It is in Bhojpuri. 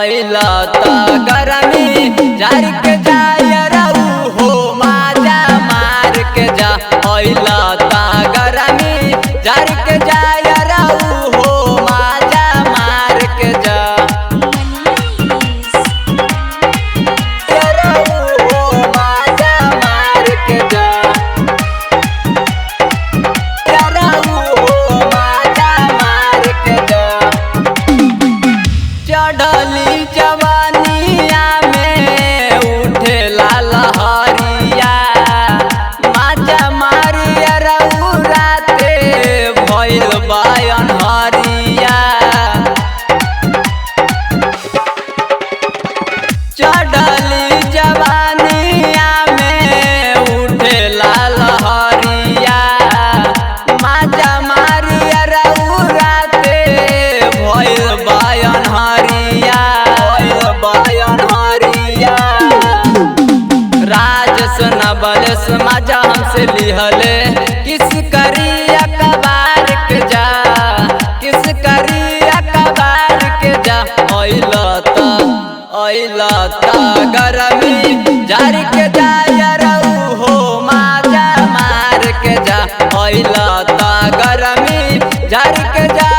अइला ता गरमी जार के जा यारऊ हो माजा मार के जा। अइला ता गरमी जार के जा यारऊ हो माजा मार के जा। यारऊ हो माजा मार के जा। यारऊ हो माजा मार के जा। चढ़ली जवानिया में उठे लहरिया माजा मारिया रऊ राते भइल बायन हरिया। चढ़ली जवानिया में उठे लहरिया माजा मारिया रऊ राते भइल बायन हरिया। राजस नबलस मजा हमसे लिहले किस करिया कबार के जा। किस करिया कबार के जा। अइला ता गरमी जार के जा यारऊ हो माजा मार के जा। अइला ता गरमी जार के जा।